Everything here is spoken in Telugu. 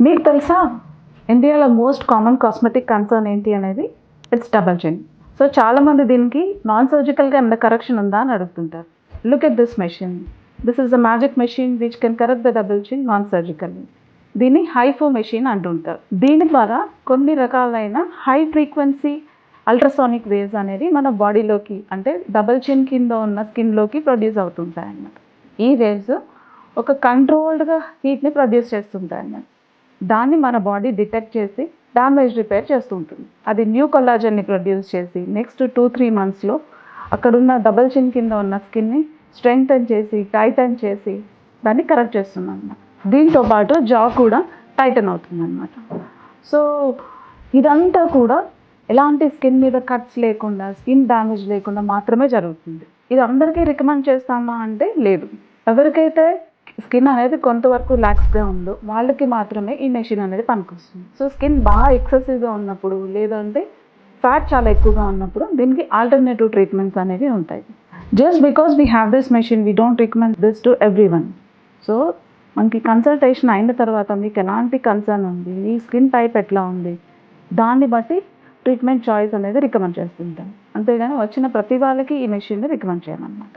మీకు తెలుసా ఇండియాలో మోస్ట్ కామన్ కాస్మెటిక్ కన్సర్న్ ఏంటి అనేది? ఇట్స్ డబల్ చిన్. సో చాలామంది దీనికి నాన్ సర్జికల్గా ఏమైనా కరెక్షన్ ఉందా అని అడుగుతుంటారు. Look at this machine. This is the magic machine which can correct the double చిన్ నాన్ సర్జికల్. దీన్ని హైఫో మెషిన్ అంటుంటారు. దీని ద్వారా కొన్ని రకాలైన హై ఫ్రీక్వెన్సీ అల్ట్రాసానిక్ వేవ్స్ అనేది మన బాడీలోకి అంటే డబల్ చిన్ కింద ఉన్న స్కిన్లోకి ప్రొడ్యూస్ అవుతుంటాయి అన్నమాట. ఈ వేవ్స్ ఒక కంట్రోల్డ్గా హీట్ని ప్రొడ్యూస్ చేస్తుంటాయి అన్నమాట. దాన్ని మన బాడీ డిటెక్ట్ చేసి డ్యామేజ్ రిపేర్ చేస్తూ ఉంటుంది. అది న్యూ కొల్లాజన్ని ప్రొడ్యూస్ చేసి నెక్స్ట్ 2-3 మంత్స్లో అక్కడున్న డబల్ చిన్ కింద ఉన్న స్కిన్ని స్ట్రెంగ్తన్ చేసి టైటన్ చేసి దాన్ని కరెక్ట్ చేస్తుంది అన్నమాట. దీంతో పాటు జా కూడా టైటన్ అవుతుంది అన్నమాట. సో ఇదంతా కూడా ఎలాంటి స్కిన్ మీద కట్స్ లేకుండా స్కిన్ డ్యామేజ్ లేకుండా మాత్రమే జరుగుతుంది. ఇది అందరికీ రికమెండ్ చేస్తామా అంటే లేదు. ఎవరికైతే స్కిన్ అనేది కొంతవరకు రిలాక్స్గా ఉందో వాళ్ళకి మాత్రమే ఈ మెషిన్ అనేది పనికొస్తుంది. సో స్కిన్ బాగా ఎక్సెసివ్గా ఉన్నప్పుడు లేదంటే ఫ్యాట్ చాలా ఎక్కువగా ఉన్నప్పుడు దీనికి ఆల్టర్నేటివ్ ట్రీట్మెంట్స్ అనేవి ఉంటాయి. Just because we have this machine we don't recommend this to every one. So మనకి కన్సల్టేషన్ అయిన తర్వాత మీకు ఎలాంటి కన్సర్న్ ఉంది, ఈ స్కిన్ టైప్ ఎట్లా ఉంది, దాన్ని బట్టి ట్రీట్మెంట్ చాయిస్ అనేది రికమెండ్ చేస్తుంటాం. అంతేగాని వచ్చిన ప్రతి వాళ్ళకి ఈ మెషిన్ని రికమెండ్ చేయమన్నమాట.